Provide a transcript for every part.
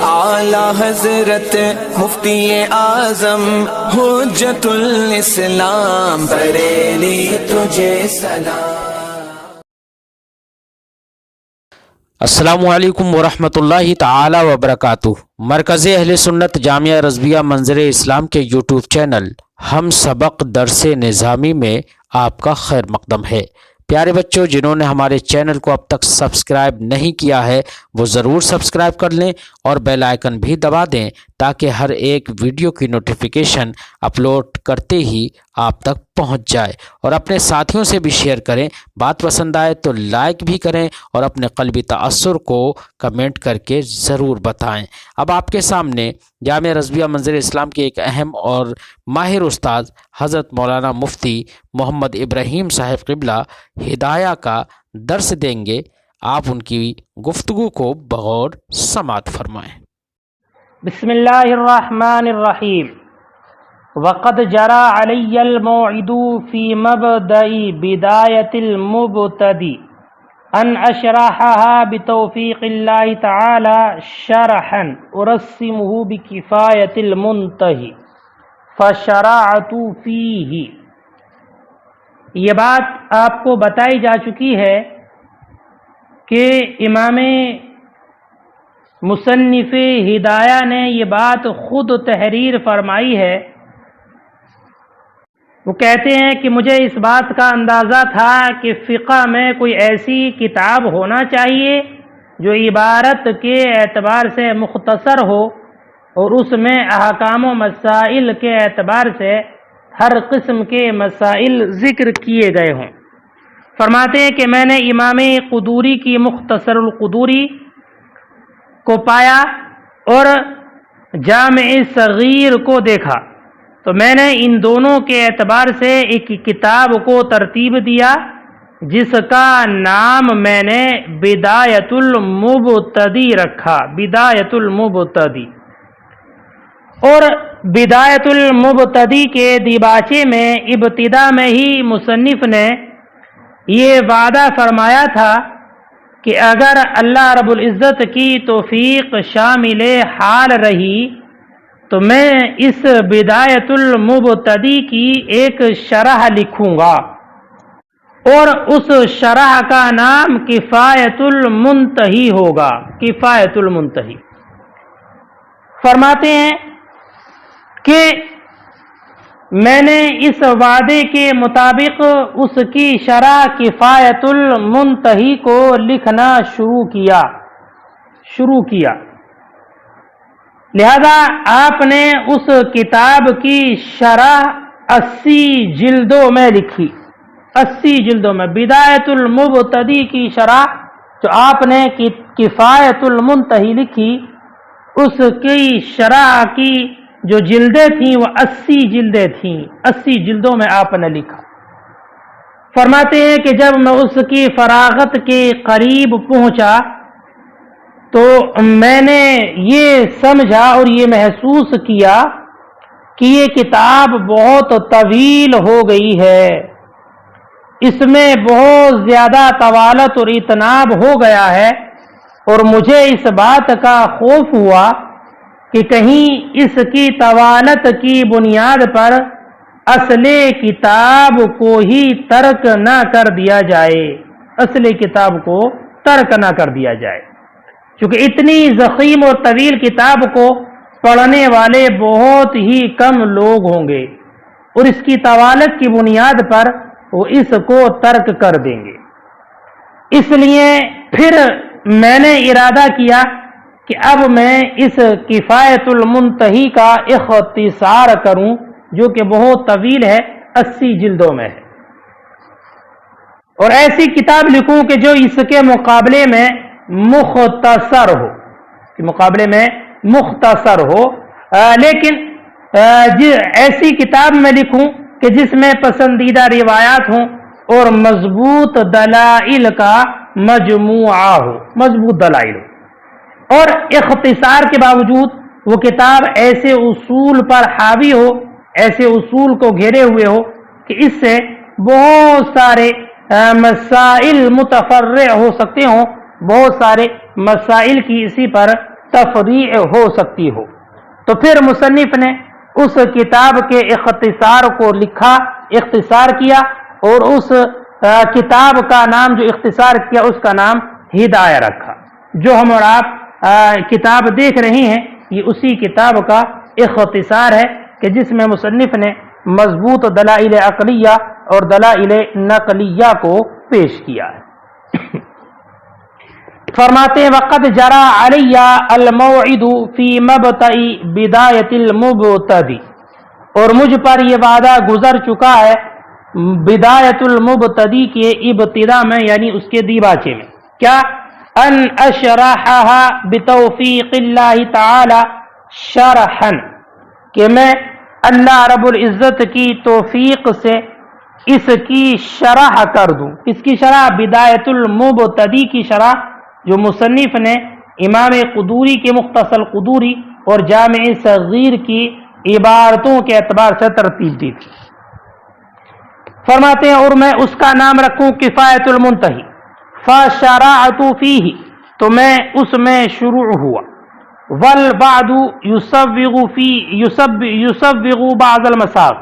اعلی حضرت مفتی اعظم حجت الاسلام بریلی تجھے سلام۔ السلام علیکم ورحمۃ اللہ تعالی وبرکاتہ۔ مرکز اہل سنت جامعہ رضویہ منظر اسلام کے یوٹیوب چینل ہم سبق درس نظامی میں آپ کا خیر مقدم ہے۔ پیارے بچوں، جنہوں نے ہمارے چینل کو اب تک سبسکرائب نہیں کیا ہے وہ ضرور سبسکرائب کر لیں اور بیل آئیکن بھی دبا دیں تاکہ ہر ایک ویڈیو کی نوٹیفیکیشن اپلوڈ کرتے ہی آپ تک پہنچ جائے، اور اپنے ساتھیوں سے بھی شیئر کریں۔ بات پسند آئے تو لائک بھی کریں اور اپنے قلبی تأثر کو کمنٹ کر کے ضرور بتائیں۔ اب آپ کے سامنے جامعہ رضویہ منظر اسلام کے ایک اہم اور ماہر استاد حضرت مولانا مفتی محمد ابراہیم صاحب قبلہ ہدایہ کا درس دیں گے۔ آپ ان کی گفتگو کو بغور سماعت فرمائیں۔ بسم اللہ الرحمن الرحیم۔ وقد جرى علی الموعد فی مبدأ بدایت المبتدی ان اشرحها بتوفیق اللہ تعالی شرحا ارسمه بکفایت المنتہی فشرعت فیہ۔ یہ بات آپ کو بتائی جا چکی ہے کہ امام مصنف ہدایہ نے یہ بات خود تحریر فرمائی ہے۔ وہ کہتے ہیں کہ مجھے اس بات کا اندازہ تھا کہ فقہ میں کوئی ایسی کتاب ہونا چاہیے جو عبارت کے اعتبار سے مختصر ہو اور اس میں احکام و مسائل کے اعتبار سے ہر قسم کے مسائل ذکر کیے گئے ہوں۔ فرماتے ہیں کہ میں نے امام قدوری کی مختصر القدوری کو پایا اور جامع صغیر کو دیکھا، تو میں نے ان دونوں کے اعتبار سے ایک کتاب کو ترتیب دیا جس کا نام میں نے بدایت المبتدی رکھا، بدایت المبتدی۔ اور بدایت المبتدی کے دیباچے میں ابتدا میں ہی مصنف نے یہ وعدہ فرمایا تھا کہ اگر اللہ رب العزت کی توفیق شامل حال رہی تو میں اس بدایت المبتدی کی ایک شرح لکھوں گا، اور اس شرح کا نام کفایت المنتہی ہوگا، کفایت المنتہی۔ فرماتے ہیں کہ میں نے اس وعدے کے مطابق اس کی شرح کفایت المنتہی کو لکھنا شروع کیا۔ لہذا آپ نے اس کتاب کی شرح 80 جلدوں میں لکھی، 80 جلدوں میں۔ بدایت المبتدی کی شرح جو آپ نے کفایت المنتہی لکھی، اس کی شرح کی جو جلدیں تھیں وہ 80 جلدیں تھیں، 80 جلدوں میں آپ نے لکھا۔ فرماتے ہیں کہ جب میں اس کی فراغت کے قریب پہنچا تو میں نے یہ سمجھا اور یہ محسوس کیا کہ یہ کتاب بہت طویل ہو گئی ہے، اس میں بہت زیادہ طوالت اور اتناب ہو گیا ہے، اور مجھے اس بات کا خوف ہوا کہ کہیں اس کی طوالت کی بنیاد پر اصل کتاب کو ہی ترک نہ کر دیا جائے، اصل کتاب کو ترک نہ کر دیا جائے، چونکہ اتنی ضخیم اور طویل کتاب کو پڑھنے والے بہت ہی کم لوگ ہوں گے، اور اس کی طوالت کی بنیاد پر وہ اس کو ترک کر دیں گے۔ اس لیے پھر میں نے ارادہ کیا کہ اب میں اس کفایت المنتہی کا اختصار کروں جو کہ بہت طویل ہے، 80 جلدوں میں ہے، اور ایسی کتاب لکھوں کہ جو اس کے مقابلے میں مختصر ہو، لیکن ایسی کتاب میں لکھوں کہ جس میں پسندیدہ روایات ہوں اور مضبوط دلائل کا مجموعہ ہو، مضبوط دلائل ہو، اور اختصار کے باوجود وہ کتاب ایسے اصول پر حاوی ہو، ایسے اصول کو گھیرے ہوئے ہو کہ اس سے بہت سارے مسائل متفرع ہو سکتے ہوں، بہت سارے مسائل کی اسی پر تفریع ہو سکتی ہو۔ تو پھر مصنف نے اس کتاب کے اختصار کو لکھا، اختصار کیا، اور اس کتاب کا نام جو اختصار کیا اس کا نام ہدایہ رکھا۔ جو ہم اور آپ کتاب دیکھ رہے ہیں یہ اسی کتاب کا اختصار ہے کہ جس میں مصنف نے مضبوط دلائل عقلیہ اور دلائل نقلیہ کو پیش کیا ہے۔ فرماتے ہیں وقد جرى علی الموعد فی مبتع بدایت المبتدی، اور مجھ پر یہ وعدہ گزر چکا ہے بدایت المبتدی کے ابتدا میں، یعنی اس کے دیباچے میں، کیا ان اشرحها بتوفیق اللہ تعالی شرحا، کہ میں اللہ رب العزت کی توفیق سے اس کی شرح کر دوں۔ اس کی شرح بدایت المبتدی کی شرح جو مصنف نے امام قدوری کے مختصر قدوری اور جامع صغیر کی عبارتوں کے اعتبار سے ترتیب دی تھی۔ فرماتے ہیں اور میں اس کا نام رکھوں کفایت المنتہی، فشرعت فیہ، تو میں اس میں شروع ہوا، والبعد یسوغ بعض المساغ،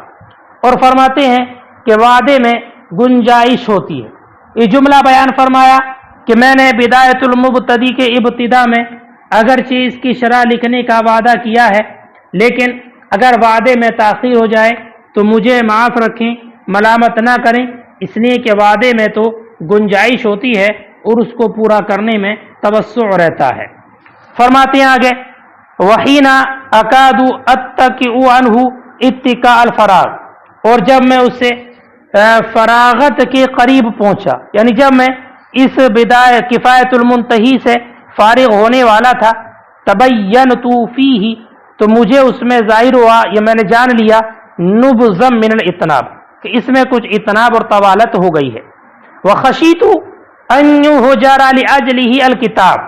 اور فرماتے ہیں کہ وعدے میں گنجائش ہوتی ہے۔ یہ جملہ بیان فرمایا کہ میں نے بدایت المبتدی کے ابتدا میں اگرچہ اس کی شرح لکھنے کا وعدہ کیا ہے، لیکن اگر وعدے میں تاخیر ہو جائے تو مجھے معاف رکھیں، ملامت نہ کریں، اس لیے کہ وعدے میں تو گنجائش ہوتی ہے اور اس کو پورا کرنے میں توسع رہتا ہے۔ فرماتے ہیں آگے وحین اکاد اتکئ عنہ اتکاء الفراغ، اور جب میں اس سے فراغت کے قریب پہنچا، یعنی جب میں اس کفایت المنتہی سے فارغ ہونے والا تھا، تبینت فیہ، تو مجھے اس میں ظاہر ہوا، یہ میں نے جان لیا، نبذا من الاطناب، کہ اس میں کچھ اطناب اور طوالت ہو گئی ہے۔ وخشیت ان یہجر لاجلہ الکتاب،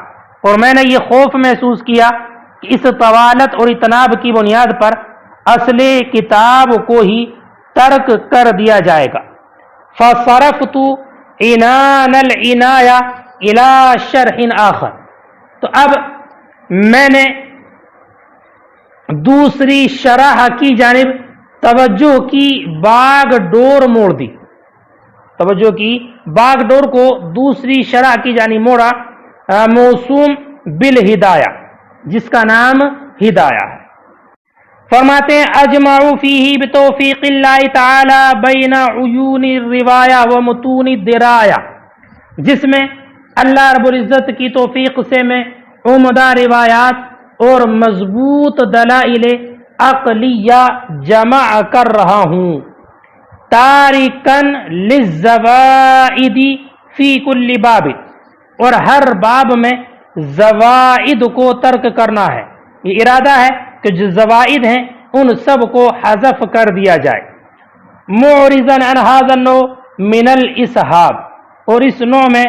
اور میں نے یہ خوف محسوس کیا کہ اس طوالت اور اطناب کی بنیاد پر اصل کتاب کو ہی ترک کر دیا جائے گا۔ فصرفت عنان العنایہ الی شرح آخر، تو اب میں نے دوسری شرح کی جانب توجہ کی باغ ڈور موڑ دی، توجہ کی باغ ڈور کو دوسری شرح کی جانب موڑا، موسوم بالہدایہ، جس کا نام ہدایہ ہے۔ فرماتے ہیں اجمعوا فیہ بتوفیق اللہ تعالی بین عیون الروایہ و متون الدرایہ، جس میں اللہ رب العزت کی توفیق سے میں عمدہ روایات اور مضبوط دلائل عقلیہ جمع کر رہا ہوں، تارکن للزوائد فی کل باب، اور ہر باب میں زوائد کو ترک کرنا ہے، یہ ارادہ ہے کہ جو زوائد ہیں ان سب کو حذف کر دیا جائے۔ معرضا عن هذا النوع من الاسحاب، اور اس نوع میں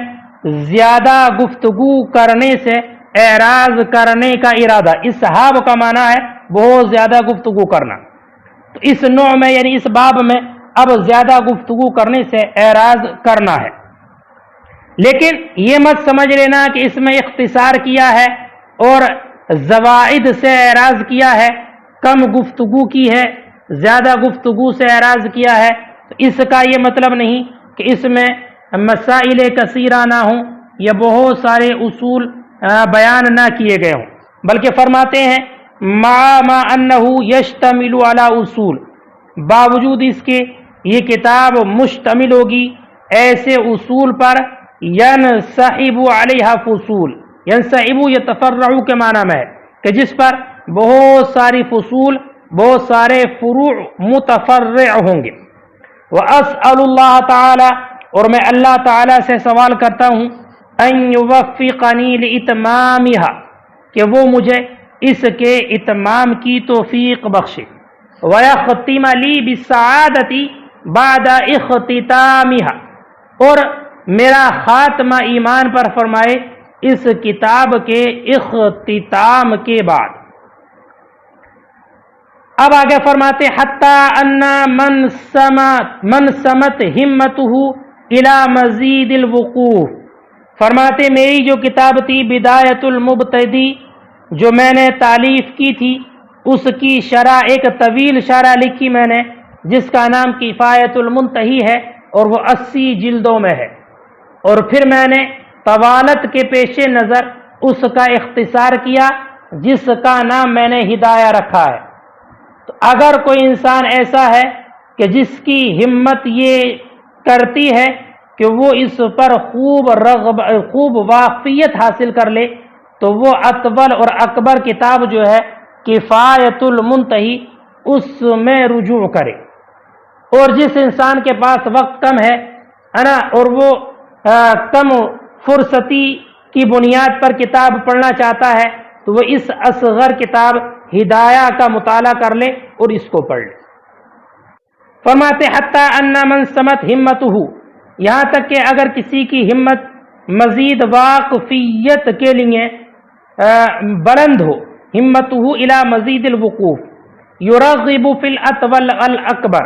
زیادہ گفتگو کرنے سے اعراض کرنے کا ارادہ، اسحاب کا معنی ہے بہت زیادہ گفتگو کرنا، تو اس نوع میں یعنی اس باب میں اب زیادہ گفتگو کرنے سے اعراض کرنا ہے۔ لیکن یہ مت سمجھ لینا کہ اس میں اختصار کیا ہے اور زوائد سے اعراض کیا ہے، کم گفتگو کی ہے، زیادہ گفتگو سے اعراض کیا ہے، تو اس کا یہ مطلب نہیں کہ اس میں مسائل کثیرہ نہ ہوں یا بہت سارے اصول بیان نہ کیے گئے ہوں، بلکہ فرماتے ہیں ما انہ یشتمل علی اصول، باوجود اس کے یہ کتاب مشتمل ہوگی ایسے اصول پر ینسحب علیہ فصول، ینسحب یتفرع کے معنی میں ہے کہ جس پر بہت ساری فصول، بہت سارے فروع متفرع ہوں گے۔ واسأل اللہ تعالی، اور میں اللہ تعالی سے سوال کرتا ہوں، ان یوفقنی لاتمامها، کہ وہ مجھے اس کے اتمام کی توفیق بخشے، ویختم لی بالسعادۃ بعد اختتامها، اور میرا خاتمہ ایمان پر فرمائے اس کتاب کے اختتام کے بعد۔ اب آگے فرماتے حتی ان من سمت ہمتہ الی مزید الوقوف، فرماتے میری جو کتاب تھی بدایت المبتدی، جو میں نے تالیف کی تھی اس کی شرح، ایک طویل شرح لکھی میں نے جس کا نام کفایت المنتہی ہے اور وہ 80 جلدوں میں ہے، اور پھر میں نے طوالت کے پیش نظر اس کا اختصار کیا جس کا نام میں نے ہدایہ رکھا ہے۔ تو اگر کوئی انسان ایسا ہے کہ جس کی ہمت یہ کرتی ہے کہ وہ اس پر خوب واقفیت حاصل کر لے، تو وہ اطول اور اکبر کتاب جو ہے کفایت المنتہی اس میں رجوع کرے۔ اور جس انسان کے پاس وقت کم ہے نا، اور وہ کم فرصتی کی بنیاد پر کتاب پڑھنا چاہتا ہے، تو وہ اس اصغر کتاب ہدایہ کا مطالعہ کر لے اور اس کو پڑھ لے۔ فرماتے حتی ان من سمت ہمتہ، یہاں تک کہ اگر کسی کی ہمت مزید واقفیت کے لیے بلند ہو، ہمتہ الی مزید الوقوف، یرغب فی الاطول الاکبر،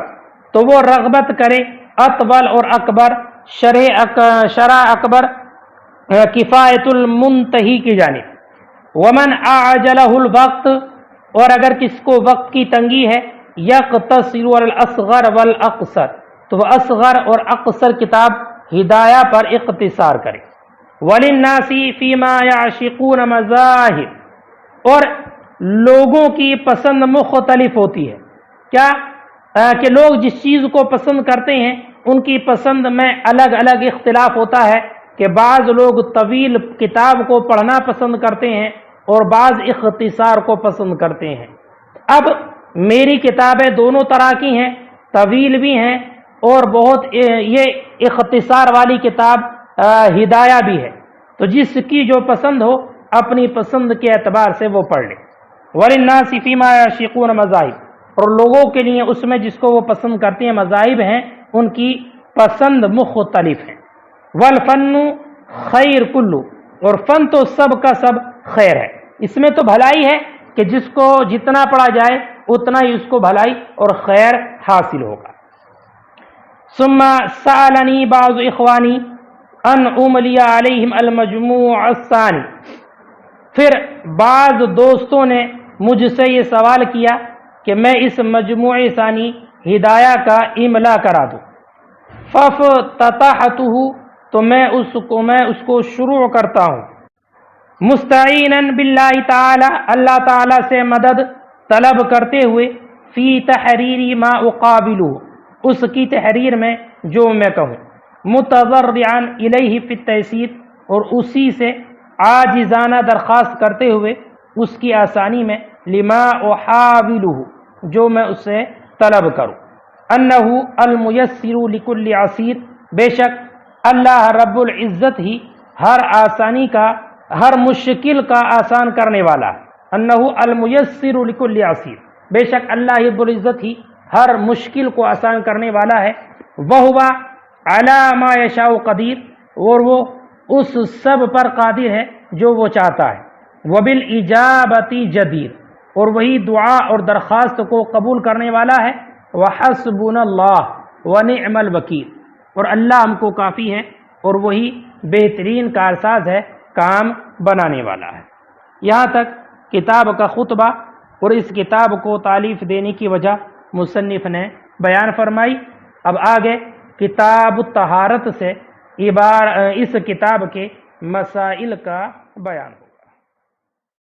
تو وہ رغبت کرے اطول اور اکبر شرح اکبر کفایت المنتہی کی جانب۔ ومن اعجلہ الوقت، اور اگر کس کو وقت کی تنگی ہے، یقتصر علی الاصغر والاقصر، تو وہ اصغر اور اقصر کتاب ہدایہ پر اقتصار کرے۔ وللناس فیما یعشقون مذاہب، اور لوگوں کی پسند مختلف ہوتی ہے، کیا کہ لوگ جس چیز کو پسند کرتے ہیں ان کی پسند میں الگ الگ اختلاف ہوتا ہے، کہ بعض لوگ طویل کتاب کو پڑھنا پسند کرتے ہیں اور بعض اختصار کو پسند کرتے ہیں۔ اب میری کتابیں دونوں طرح کی ہیں، طویل بھی ہیں اور بہت یہ اختصار والی کتاب ہدایہ بھی ہے، تو جس کی جو پسند ہو اپنی پسند کے اعتبار سے وہ پڑھ لے۔ وَلِلنَّاسِ فِيمَا يَعْشِقُونَ مذاہب، اور لوگوں کے لیے اس میں جس کو وہ پسند کرتے ہیں مذاہب ہیں، ان کی پسند مختلف ہیں۔ والفن خیر کلو، اور فن تو سب کا سب خیر ہے، اس میں تو بھلائی ہے کہ جس کو جتنا پڑھا جائے اتنا ہی اس کو بھلائی اور خیر حاصل ہوگا۔ ثم سألنی بعض اخوانی ان املی علیہم المجموع الثانی، پھر بعض دوستوں نے مجھ سے یہ سوال کیا کہ میں اس مجموع ثانی ہدایہ کا املا کرا دوں۔ فافتتحتہ، تو میں اس کو شروع کرتا ہوں، مستعینا باللہ تعالی، اللہ تعالی سے مدد طلب کرتے ہوئے، فی تحریر ما اقابلہ، اس کی تحریر میں جو میں کہوں، متضرعا الیہ فی التیسیر، اور اسی سے عاجزانہ درخواست کرتے ہوئے اس کی آسانی میں، لما احاولہ، جو میں اس سے طلب کروں، انہ المیسر لکل عسیر، بے شک اللہ رب العزت ہی ہر آسانی کا، ہر مشکل کا آسان کرنے والا ہے۔ انہ المیسر لکل عسیر، بے شک اللہ رب العزت ہی ہر مشکل کو آسان کرنے والا ہے۔ وہو علی ما یشاء قدیر، اور وہ اس سب پر قادر ہے جو وہ چاہتا ہے۔ وبالاجابۃ جدیر، اور وہی دعا اور درخواست کو قبول کرنے والا ہے۔ وحسبنا اللہ ونعم الوکیل، اور اللہ ہم کو کافی ہے اور وہی بہترین کارساز ہے، کام بنانے والا ہے۔ یہاں تک کتاب کا خطبہ اور اس کتاب کو تالیف دینے کی وجہ مصنف نے بیان فرمائی۔ اب آگے کتاب الطہارت سے اس کتاب کے مسائل کا بیان۔